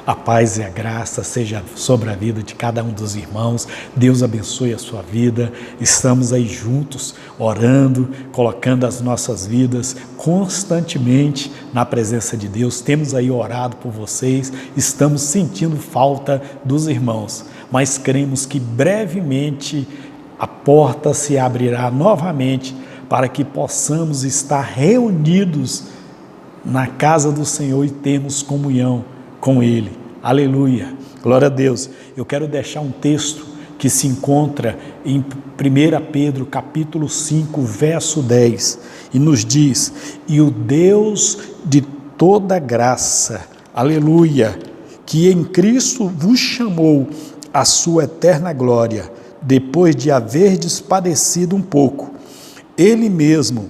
A paz e a graça seja sobre a vida de cada um dos irmãos. Deus abençoe a sua vida. Estamos aí juntos, orando, colocando as nossas vidas constantemente na presença de Deus. Temos aí orado por vocês, estamos sentindo falta dos irmãos, mas cremos que brevemente a porta se abrirá novamente para que possamos estar reunidos na casa do Senhor e termos comunhão com Ele. Aleluia, glória a Deus. Eu quero deixar um texto que se encontra em 1 Pedro capítulo 5, verso 10, e nos diz: e o Deus de toda graça, aleluia, que em Cristo vos chamou à sua eterna glória, depois de haverdes padecido um pouco, Ele mesmo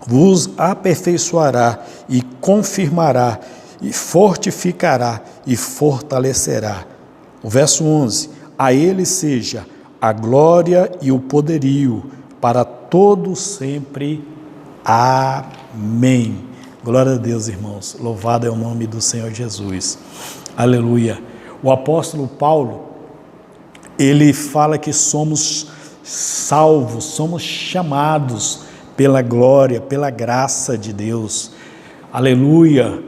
vos aperfeiçoará e confirmará, e fortificará e fortalecerá. O verso 11, a Ele seja a glória e o poderio para todo sempre. Amém. Glória a Deus, irmãos. Louvado é o nome do Senhor Jesus. Aleluia. O apóstolo Paulo, ele fala que somos salvos, somos chamados pela glória, pela graça de Deus. Aleluia.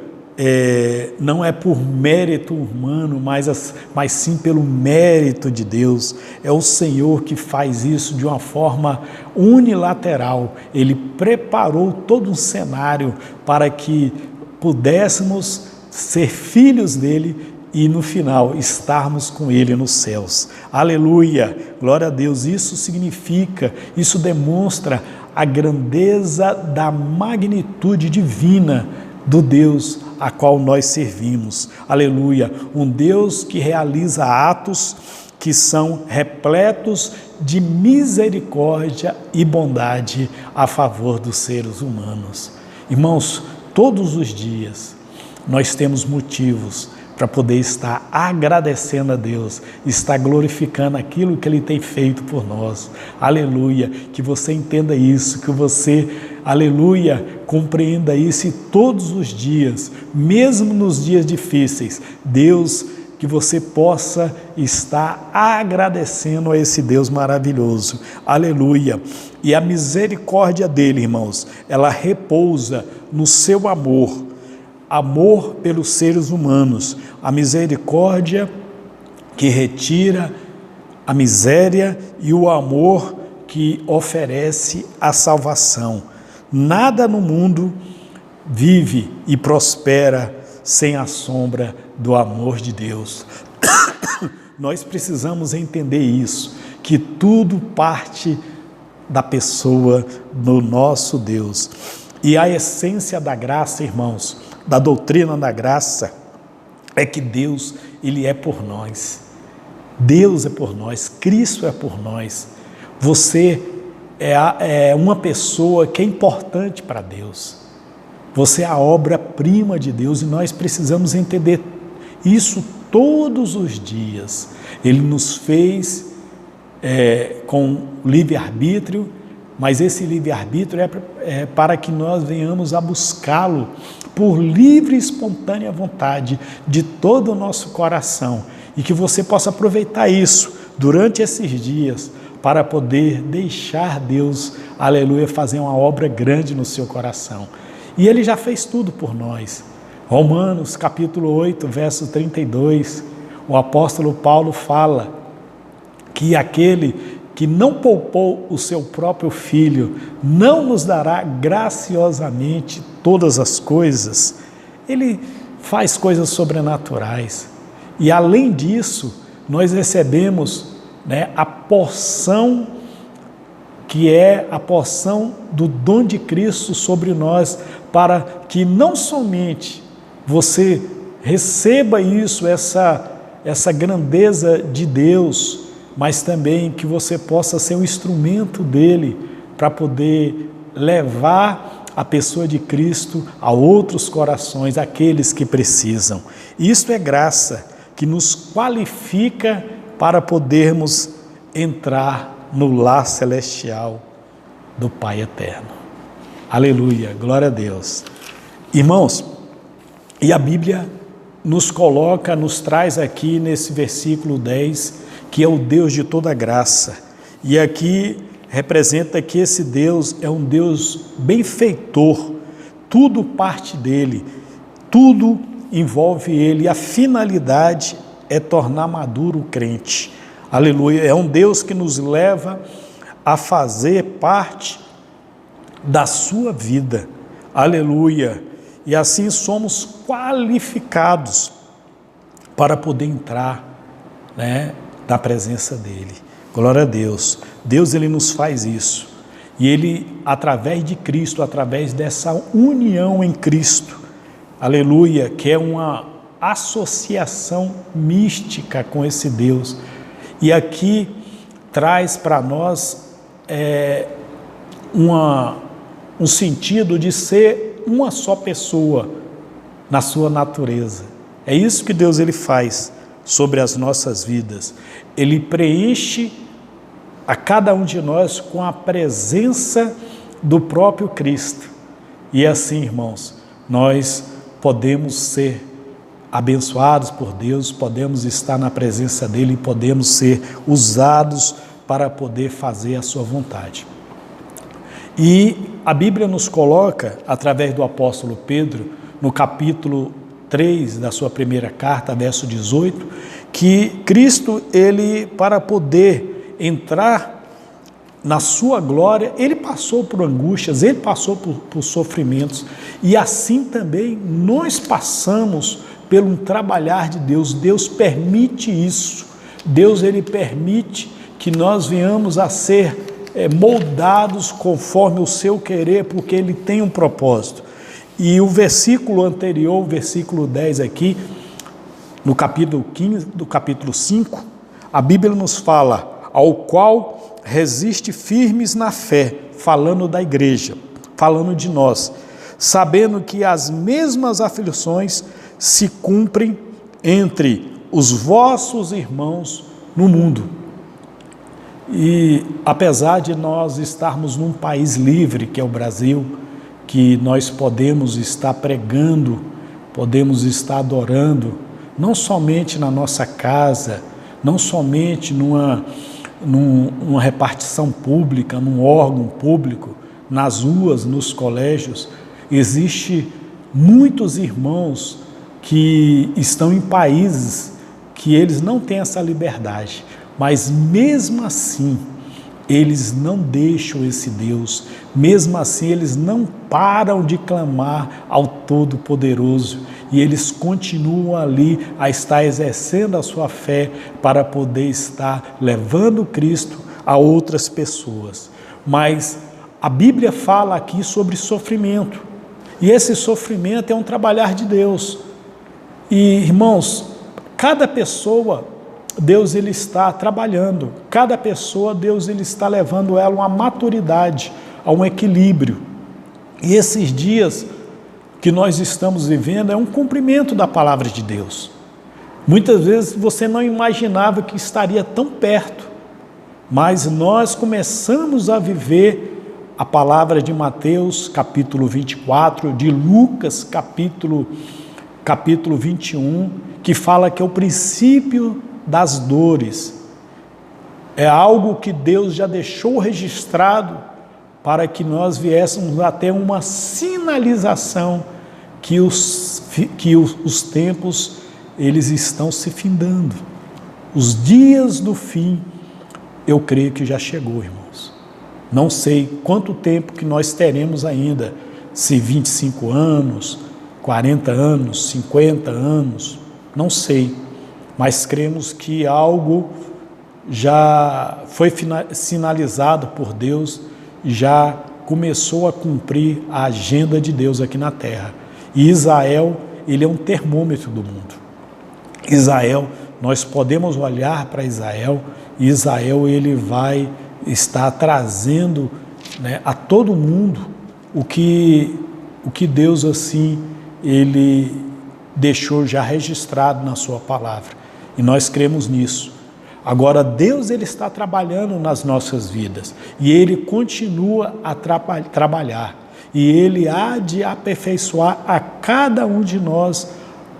Não é por mérito humano, mas sim pelo mérito de Deus. É o Senhor que faz isso de uma forma unilateral. Ele preparou todo um cenário para que pudéssemos ser filhos dele e no final estarmos com Ele nos céus. Aleluia, glória a Deus. Isso demonstra a grandeza da magnitude divina do Deus a qual nós servimos. Aleluia, um Deus que realiza atos que são repletos de misericórdia e bondade a favor dos seres humanos. Irmãos, todos os dias nós temos motivos para poder estar agradecendo a Deus, estar glorificando aquilo que Ele tem feito por nós. Aleluia, que você entenda isso, que você, aleluia, compreenda isso e todos os dias, mesmo nos dias difíceis, Deus, que você possa estar agradecendo a esse Deus maravilhoso. Aleluia. E a misericórdia dele, irmãos, ela repousa no seu amor pelos seres humanos, a misericórdia que retira a miséria e o amor que oferece a salvação. Nada no mundo vive e prospera sem a sombra do amor de Deus. Nós precisamos entender isso, que tudo parte da pessoa do nosso Deus. E a essência da graça, irmãos, da doutrina da graça, é que Deus, Ele é por nós. Deus é por nós, Cristo é por nós. Você é uma pessoa que é importante para Deus. Você é a obra-prima de Deus e nós precisamos entender isso todos os dias. Ele nos fez com livre-arbítrio, mas esse livre-arbítrio é para que nós venhamos a buscá-lo por livre e espontânea vontade de todo o nosso coração e que você possa aproveitar isso durante esses dias para poder deixar Deus, aleluia, fazer uma obra grande no seu coração. E Ele já fez tudo por nós. Romanos capítulo 8, verso 32, o apóstolo Paulo fala que aquele que não poupou o seu próprio Filho, não nos dará graciosamente todas as coisas. Ele faz coisas sobrenaturais. E além disso, nós recebemos, a porção, que é a porção do dom de Cristo sobre nós, para que não somente você receba isso, essa grandeza de Deus, mas também que você possa ser um instrumento dele para poder levar a pessoa de Cristo a outros corações, aqueles que precisam. Isto é graça que nos qualifica para podermos entrar no lar celestial do Pai eterno. Aleluia, glória a Deus. Irmãos, e a Bíblia nos coloca, nos traz aqui nesse versículo 10, que é o Deus de toda graça. E aqui representa que esse Deus é um Deus benfeitor, tudo parte dele, tudo envolve ele, e a finalidade é tornar maduro o crente. Aleluia, é um Deus que nos leva a fazer parte da sua vida. Aleluia, e assim somos qualificados para poder entrar, na presença dele. Glória a Deus. Deus, ele nos faz isso. E ele, através de Cristo, através dessa união em Cristo, aleluia, que é uma associação mística com esse Deus. E aqui traz para nós um sentido de ser uma só pessoa na sua natureza. É isso que Deus ele faz sobre as nossas vidas. Ele preenche a cada um de nós com a presença do próprio Cristo. E assim, irmãos, nós podemos ser abençoados por Deus, podemos estar na presença dele e podemos ser usados para poder fazer a sua vontade. E a Bíblia nos coloca, através do apóstolo Pedro, no capítulo 3 da sua primeira carta, verso 18, que Cristo, ele, para poder entrar na sua glória, ele passou por angústias, ele passou por sofrimentos, e assim também nós passamos pelo trabalhar de Deus. Deus permite isso. Deus, ele permite que nós venhamos a ser moldados conforme o seu querer, porque ele tem um propósito. E o versículo anterior, o versículo 10 aqui, no capítulo 15, do capítulo 5, a Bíblia nos fala: ao qual resiste firmes na fé, falando da igreja, falando de nós, sabendo que as mesmas aflições se cumprem entre os vossos irmãos no mundo. E apesar de nós estarmos num país livre, que é o Brasil, que nós podemos estar pregando, podemos estar adorando, não somente na nossa casa, não somente numa repartição pública, num órgão público, nas ruas, nos colégios, existe muitos irmãos que estão em países que eles não têm essa liberdade, mas mesmo assim, eles não deixam esse Deus, mesmo assim eles não param de clamar ao Todo-Poderoso, e eles continuam ali a estar exercendo a sua fé para poder estar levando Cristo a outras pessoas. Mas a Bíblia fala aqui sobre sofrimento, e esse sofrimento é um trabalhar de Deus. E, irmãos, cada pessoa, Deus ele está trabalhando, cada pessoa, Deus ele está levando ela a uma maturidade, a um equilíbrio. E esses dias que nós estamos vivendo é um cumprimento da palavra de Deus. Muitas vezes você não imaginava que estaria tão perto, mas nós começamos a viver a palavra de Mateus, capítulo 24, de Lucas, capítulo 21, que fala que é o princípio das dores. É algo que Deus já deixou registrado para que nós viéssemos a ter uma sinalização que os tempos eles estão se findando. Os dias do fim, eu creio que já chegou, irmãos. Não sei quanto tempo que nós teremos ainda, se 25 anos, 40 anos, 50 anos, não sei, mas cremos que algo já foi sinalizado por Deus, já começou a cumprir a agenda de Deus aqui na terra. E Israel, ele é um termômetro do mundo. Israel, nós podemos olhar para Israel, e Israel ele vai estar trazendo, a todo mundo o que Deus assim ele deixou já registrado na sua palavra, e nós cremos nisso. Agora Deus ele está trabalhando nas nossas vidas, e ele continua a trabalhar, e ele há de aperfeiçoar a cada um de nós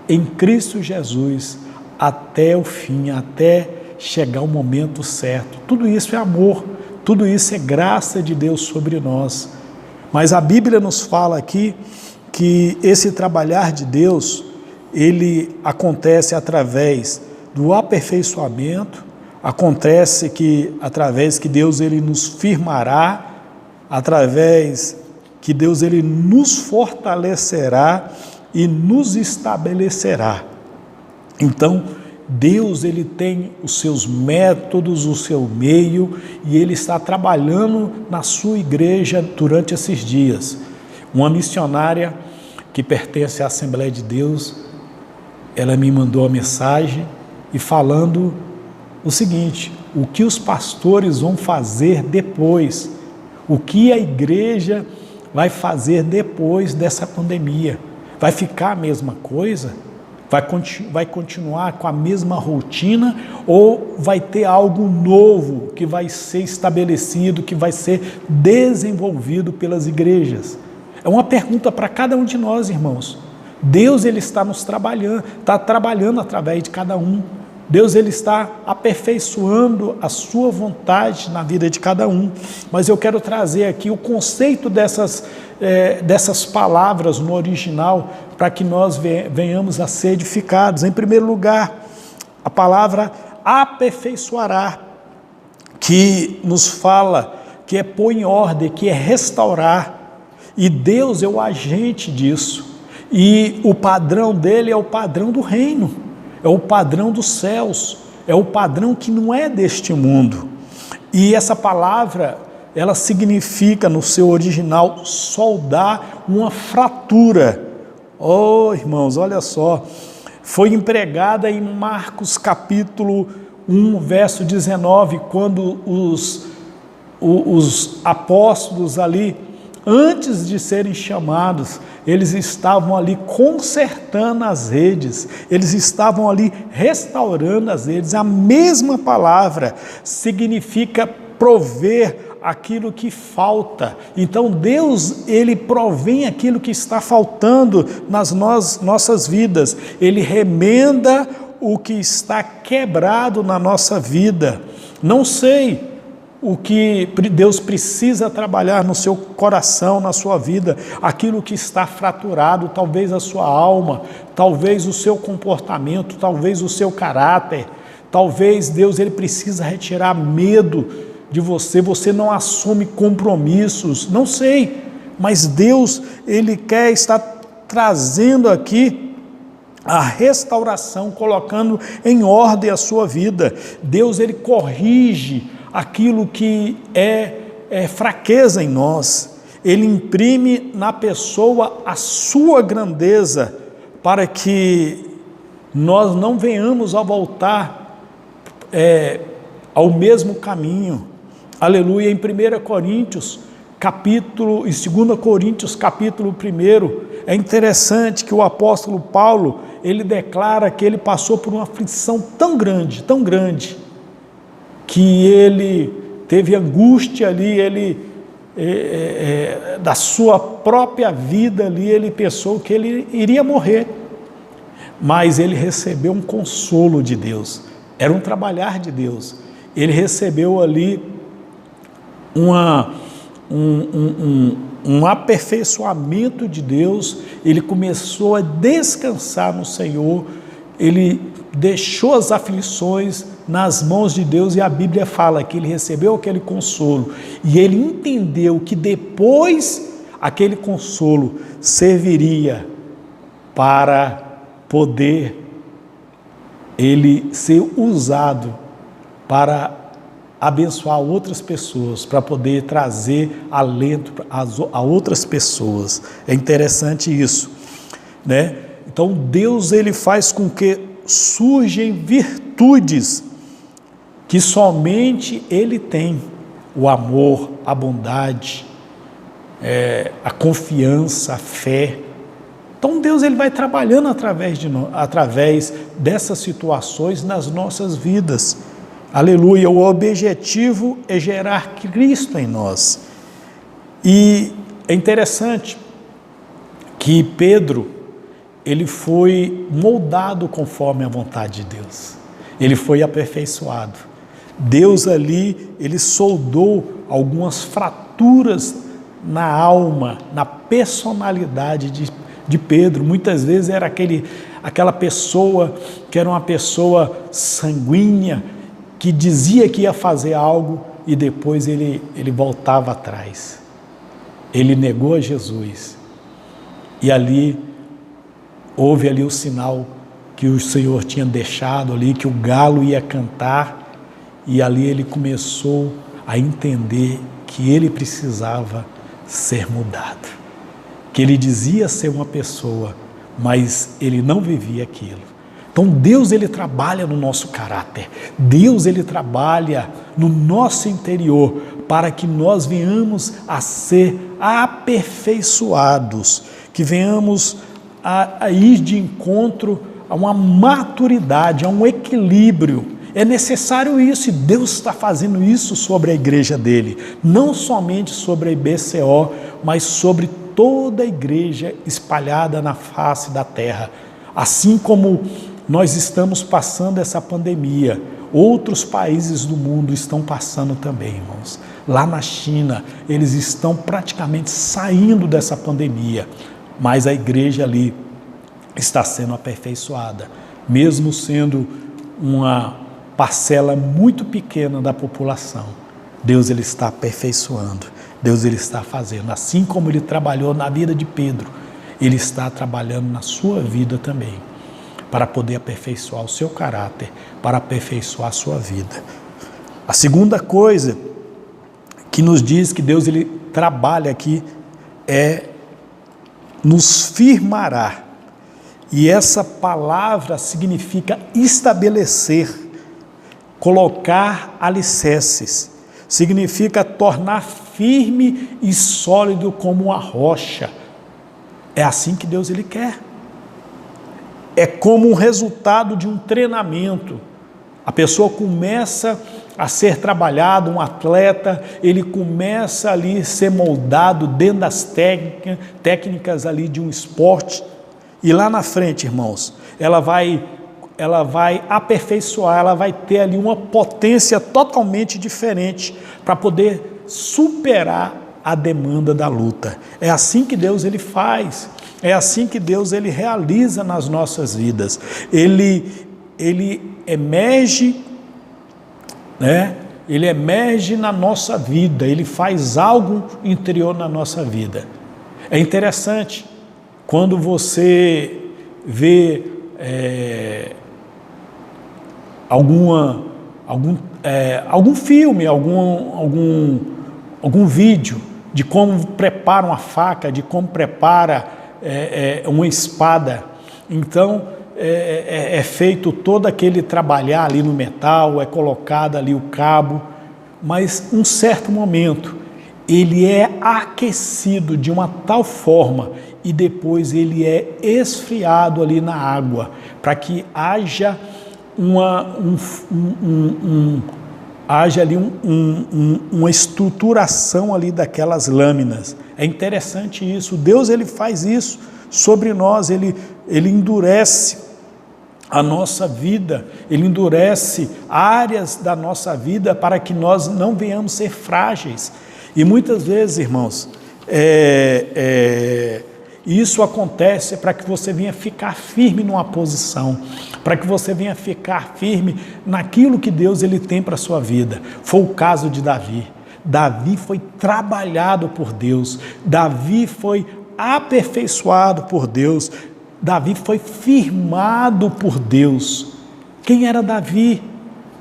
em Cristo Jesus até o fim, até chegar o momento certo. Tudo isso é amor, tudo isso é graça de Deus sobre nós. Mas a Bíblia nos fala aqui que esse trabalhar de Deus, ele acontece através do aperfeiçoamento, acontece que através que Deus ele nos firmará, através que Deus ele nos fortalecerá e nos estabelecerá. Então, Deus ele tem os seus métodos, o seu meio, e ele está trabalhando na sua igreja durante esses dias. Uma missionária que pertence à Assembleia de Deus, ela me mandou uma mensagem e falando o seguinte: o que os pastores vão fazer depois, o que a igreja vai fazer depois dessa pandemia? Vai ficar a mesma coisa? Vai continuar com a mesma rotina ou vai ter algo novo que vai ser estabelecido, que vai ser desenvolvido pelas igrejas? É uma pergunta para cada um de nós, irmãos. Deus ele está trabalhando através de cada um. Deus ele está aperfeiçoando a sua vontade na vida de cada um. Mas eu quero trazer aqui o conceito dessas palavras no original para que nós venhamos a ser edificados. Em primeiro lugar, a palavra aperfeiçoará, que nos fala que é pôr em ordem, que é restaurar. E Deus é o agente disso. E o padrão dele é o padrão do reino, é o padrão dos céus, é o padrão que não é deste mundo. E essa palavra, ela significa no seu original soldar uma fratura. Oh, irmãos, olha só, foi empregada em Marcos capítulo 1, verso 19, quando os apóstolos ali, antes de serem chamados, eles estavam ali consertando as redes, eles estavam ali restaurando as redes. A mesma palavra significa prover aquilo que falta. Então Deus, ele provém aquilo que está faltando nas nossas vidas. Ele remenda o que está quebrado na nossa vida. Não sei o que Deus precisa trabalhar no seu coração, na sua vida, aquilo que está fraturado, talvez a sua alma, talvez o seu comportamento, talvez o seu caráter, talvez Deus ele precisa retirar medo de você, você não assume compromissos, não sei, mas Deus ele quer estar trazendo aqui a restauração, colocando em ordem a sua vida. Deus ele corrige aquilo que é fraqueza em nós, ele imprime na pessoa a sua grandeza, para que nós não venhamos a voltar ao mesmo caminho. Aleluia. Em 1 Coríntios, capítulo, em 2 Coríntios, capítulo 1, é interessante que o apóstolo Paulo, ele declara que ele passou por uma aflição tão grande, que ele teve angústia ali, da sua própria vida ali, ele pensou que ele iria morrer, mas ele recebeu um consolo de Deus, era um trabalhar de Deus, ele recebeu ali um aperfeiçoamento de Deus, ele começou a descansar no Senhor, ele deixou as aflições nas mãos de Deus, e a Bíblia fala que ele recebeu aquele consolo, e ele entendeu que depois aquele consolo serviria para poder ele ser usado para abençoar outras pessoas, para poder trazer alento a outras pessoas. É interessante isso, né? Então Deus ele faz com que surjam virtudes que somente ele tem: o amor, a bondade, a confiança, a fé. Então Deus ele vai trabalhando através dessas situações nas nossas vidas. Aleluia. O objetivo é gerar Cristo em nós. E é interessante que Pedro, ele foi moldado conforme a vontade de Deus. Ele foi aperfeiçoado. Deus ali, ele soldou algumas fraturas na alma, na personalidade de Pedro. Muitas vezes era aquela pessoa que era uma pessoa sanguínea, que dizia que ia fazer algo e depois ele voltava atrás. Ele negou a Jesus. E ali, houve ali o sinal que o Senhor tinha deixado ali, que o galo ia cantar, e ali ele começou a entender que ele precisava ser mudado. Que ele dizia ser uma pessoa, mas ele não vivia aquilo. Então Deus, ele trabalha no nosso caráter. Deus, ele trabalha no nosso interior para que nós venhamos a ser aperfeiçoados, que venhamos a ir de encontro a uma maturidade, a um equilíbrio. É necessário isso, e Deus está fazendo isso sobre a igreja dele, não somente sobre a IBCO, mas sobre toda a igreja espalhada na face da terra. Assim como nós estamos passando essa pandemia, outros países do mundo estão passando também, irmãos. Lá na China, eles estão praticamente saindo dessa pandemia, mas a igreja ali está sendo aperfeiçoada, mesmo sendo uma parcela muito pequena da população. Deus, ele está aperfeiçoando, Deus, ele está fazendo, assim como ele trabalhou na vida de Pedro, ele está trabalhando na sua vida também, para poder aperfeiçoar o seu caráter, para aperfeiçoar a sua vida. A segunda coisa que nos diz que Deus, ele trabalha aqui, é nos firmará. E essa palavra significa estabelecer, colocar alicerces, significa tornar firme e sólido como uma rocha. É assim que Deus, ele quer. É como um resultado de um treinamento. A pessoa começa a ser trabalhado, um atleta, ele começa ali a ser moldado dentro das técnicas ali de um esporte, e lá na frente, irmãos, ela vai aperfeiçoar, ela vai ter ali uma potência totalmente diferente para poder superar a demanda da luta. É assim que Deus, ele faz, é assim que Deus, ele realiza nas nossas vidas. Ele emerge, né? Ele emerge na nossa vida, ele faz algo interior na nossa vida. É interessante quando você vê algum filme, algum vídeo de como prepara uma faca, de como prepara uma espada. Então é feito todo aquele trabalhar ali no metal, é colocado ali o cabo, mas um certo momento ele é aquecido de uma tal forma e depois ele é esfriado ali na água, para que haja uma estruturação ali daquelas lâminas. É interessante isso. Deus, ele faz isso sobre nós, ele endurece a nossa vida, ele endurece áreas da nossa vida para que nós não venhamos ser frágeis. E muitas vezes, irmãos, isso acontece para que você venha ficar firme numa posição, para que você venha ficar firme naquilo que Deus, ele tem para a sua vida. Foi o caso de Davi. Davi foi trabalhado por Deus, Davi foi aperfeiçoado por Deus, Davi foi firmado por Deus. Quem era Davi?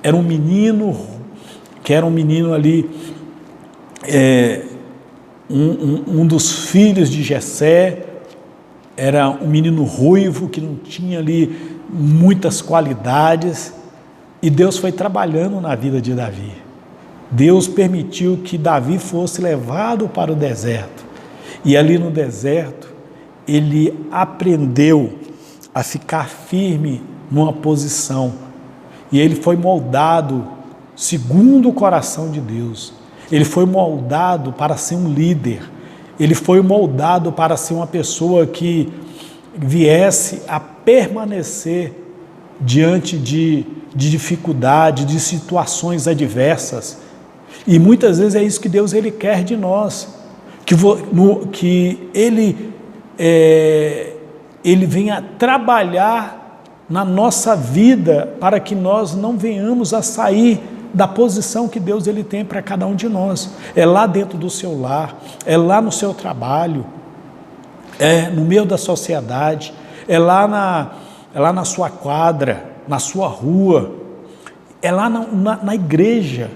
Era um menino ali, um dos filhos de Jessé, era um menino ruivo que não tinha ali muitas qualidades, e Deus foi trabalhando na vida de Davi. Deus permitiu que Davi fosse levado para o deserto, e ali no deserto ele aprendeu a ficar firme numa posição, e ele foi moldado segundo o coração de Deus. Ele foi moldado para ser um líder, ele foi moldado para ser uma pessoa que viesse a permanecer diante de dificuldade, de situações adversas. E muitas vezes é isso que Deus ele quer de nós, que Ele venha trabalhar na nossa vida para que nós não venhamos a sair da posição que Deus ele tem para cada um de nós. É lá dentro do seu lar, é lá no seu trabalho, é no meio da sociedade, é lá na sua quadra, na sua rua, é lá na igreja.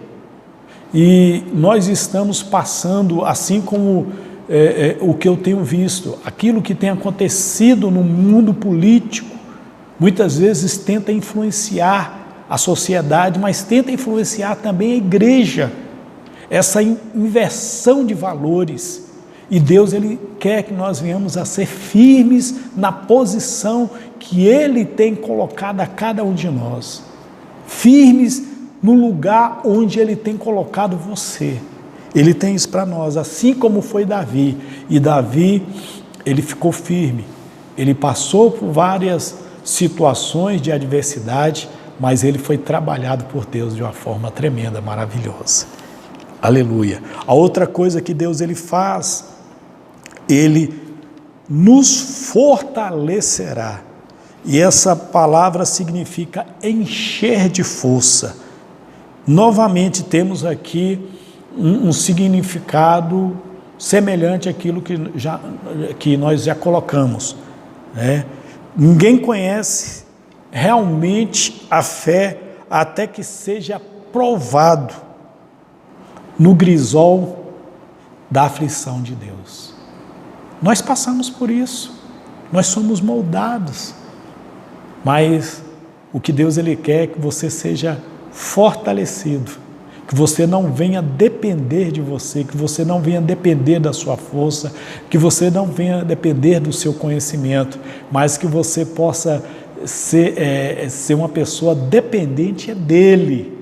E nós estamos passando, assim como o que eu tenho visto, aquilo que tem acontecido no mundo político, muitas vezes tenta influenciar a sociedade, mas tenta influenciar também a igreja, essa inversão de valores. E Deus ele quer que nós venhamos a ser firmes na posição que Ele tem colocado a cada um de nós, firmes no lugar onde Ele tem colocado você. Ele tem isso para nós, assim como foi Davi. E Davi, ele ficou firme, ele passou por várias situações de adversidade, mas ele foi trabalhado por Deus de uma forma tremenda, maravilhosa. Aleluia. A outra coisa que Deus ele faz, Ele nos fortalecerá. E essa palavra significa encher de força. Novamente temos aqui um significado semelhante àquilo que nós já colocamos, né? Ninguém conhece realmente a fé até que seja provado no grisol da aflição de Deus. Nós passamos por isso, nós somos moldados, mas o que Deus ele quer é que você seja fortalecido, que você não venha depender de você, que você não venha depender da sua força, que você não venha depender do seu conhecimento, mas que você possa ser uma pessoa dependente dEle,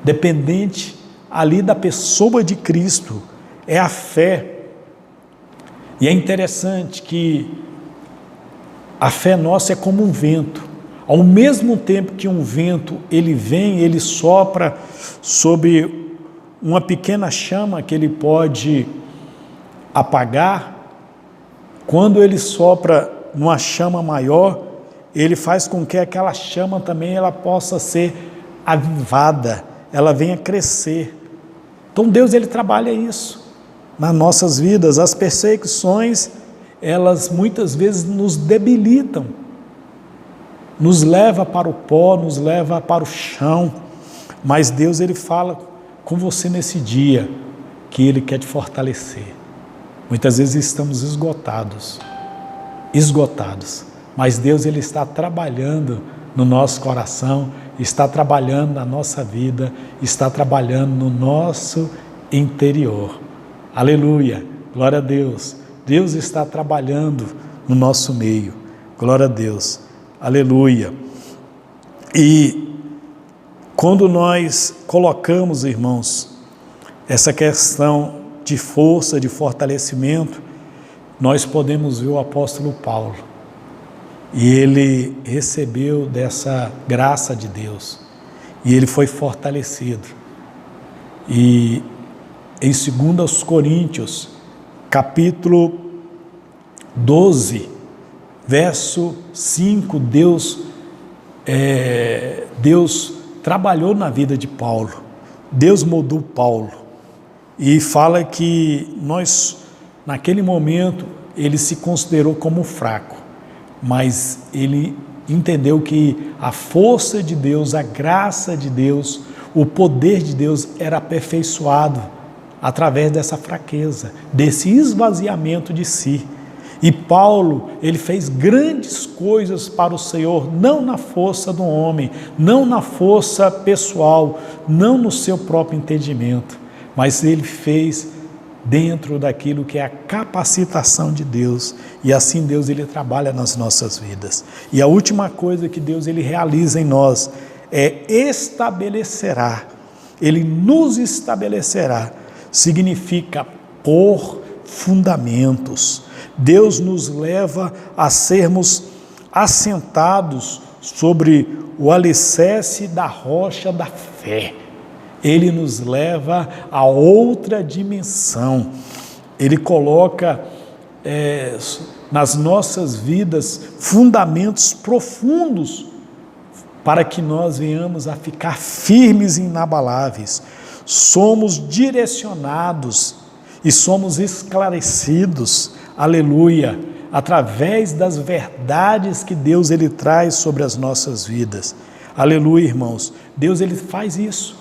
dependente ali da pessoa de Cristo, é a fé. E é interessante que a fé nossa é como um vento. Ao mesmo tempo que um vento ele vem, ele sopra sobre uma pequena chama que ele pode apagar, quando ele sopra numa chama maior, ele faz com que aquela chama também ela possa ser avivada, ela venha crescer. Então Deus ele trabalha isso nas nossas vidas. As perseguições, elas muitas vezes nos debilitam, nos leva para o pó, nos leva para o chão, mas Deus ele fala com você nesse dia que Ele quer te fortalecer. Muitas vezes estamos esgotados, mas Deus ele está trabalhando no nosso coração, está trabalhando na nossa vida, está trabalhando no nosso interior. Aleluia, glória a Deus. Deus está trabalhando no nosso meio, glória a Deus. Aleluia. E quando nós colocamos, irmãos, essa questão de força, de fortalecimento, nós podemos ver o apóstolo Paulo. E ele recebeu dessa graça de Deus. E ele foi fortalecido. E em 2 Coríntios, capítulo 12, verso 5, Deus trabalhou na vida de Paulo, Deus moldou Paulo, e fala que naquele momento, ele se considerou como fraco, mas ele entendeu que a força de Deus, a graça de Deus, o poder de Deus era aperfeiçoado através dessa fraqueza, desse esvaziamento de si. E Paulo, ele fez grandes coisas para o Senhor, não na força do homem, não na força pessoal, não no seu próprio entendimento, mas ele fez dentro daquilo que é a capacitação de Deus. E assim Deus ele trabalha nas nossas vidas. E a última coisa que Deus ele realiza em nós é estabelecerá. Ele nos estabelecerá. Significa pôr fundamentos. Deus nos leva a sermos assentados sobre o alicerce da rocha da fé. Ele nos leva a outra dimensão. Ele coloca nas nossas vidas fundamentos profundos para que nós venhamos a ficar firmes e inabaláveis. Somos direcionados e somos esclarecidos, aleluia, através das verdades que Deus ele traz sobre as nossas vidas. Aleluia, irmãos. Deus ele faz isso.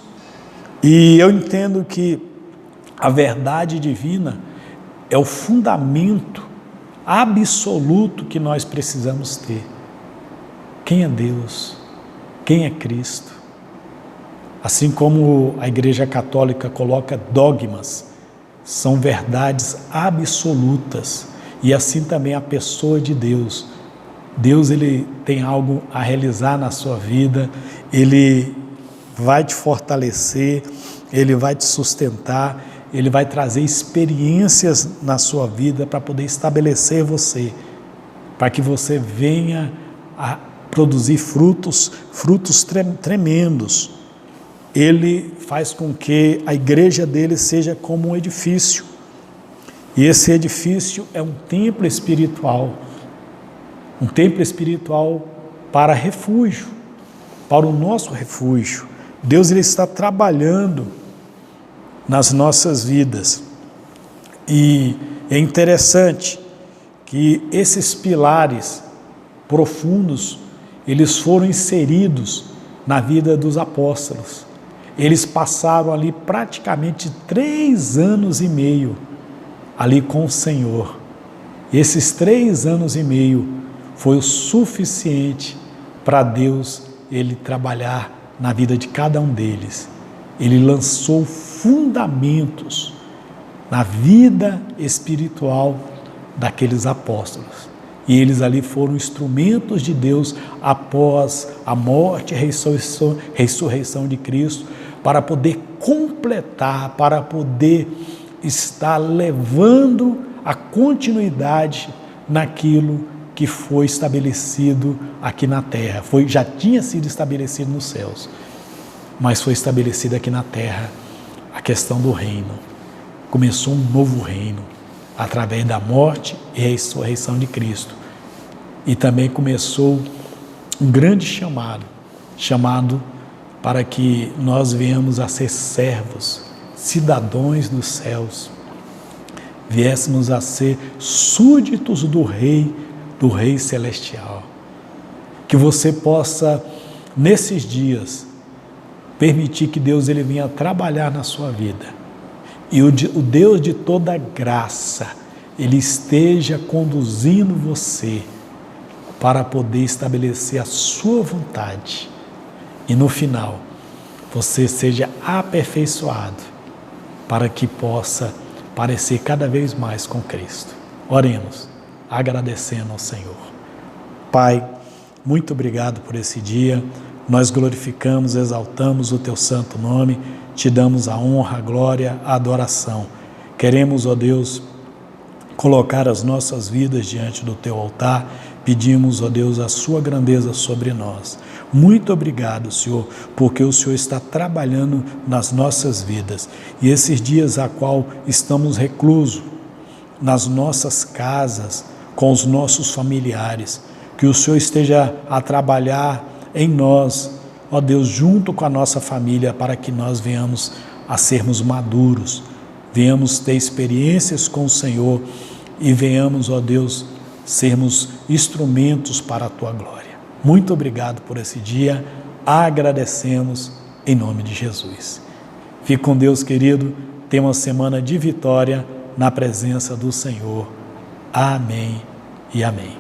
E eu entendo que a verdade divina é o fundamento absoluto que nós precisamos ter. Quem é Deus? Quem é Cristo? Assim como a Igreja Católica coloca dogmas, são verdades absolutas. E assim também a pessoa de Deus. Deus ele tem algo a realizar na sua vida, ele vai te fortalecer, ele vai te sustentar, ele vai trazer experiências na sua vida para poder estabelecer você, para que você venha a produzir frutos tremendos. Ele faz com que a igreja dele seja como um edifício. E esse edifício é um templo espiritual para refúgio, para o nosso refúgio. Deus ele está trabalhando nas nossas vidas. E é interessante que esses pilares profundos, eles foram inseridos na vida dos apóstolos. Eles passaram ali praticamente 3 anos e meio ali com o Senhor. Esses 3 anos e meio foi o suficiente para Deus ele trabalhar na vida de cada um deles. Ele lançou fundamentos na vida espiritual daqueles apóstolos. E eles ali foram instrumentos de Deus após a morte e ressurreição de Cristo, para poder completar, para poder estar levando a continuidade naquilo que foi estabelecido aqui na terra. Já tinha sido estabelecido nos céus, mas foi estabelecido aqui na terra a questão do reino. Começou um novo reino através da morte e ressurreição de Cristo. E também começou um grande chamado para que nós venhamos a ser servos, cidadãos dos céus, viéssemos a ser súditos do Rei Celestial. Que você possa, nesses dias, permitir que Deus ele venha trabalhar na sua vida. E o Deus de toda graça, ele esteja conduzindo você para poder estabelecer a sua vontade. E no final, você seja aperfeiçoado para que possa parecer cada vez mais com Cristo. Oremos, agradecendo ao Senhor. Pai, muito obrigado por esse dia. Nós glorificamos, exaltamos o Teu santo nome, te damos a honra, a glória, a adoração. Queremos, ó Deus, colocar as nossas vidas diante do Teu altar. Pedimos, ó Deus, a Sua grandeza sobre nós. Muito obrigado, Senhor, porque o Senhor está trabalhando nas nossas vidas. E esses dias a qual estamos reclusos, nas nossas casas, com os nossos familiares, que o Senhor esteja a trabalhar em nós, ó Deus, junto com a nossa família, para que nós venhamos a sermos maduros, venhamos ter experiências com o Senhor e venhamos, ó Deus, sermos instrumentos para a Tua glória. Muito obrigado por esse dia, agradecemos em nome de Jesus. Fique com Deus, querido, tenha uma semana de vitória na presença do Senhor. Amém e amém.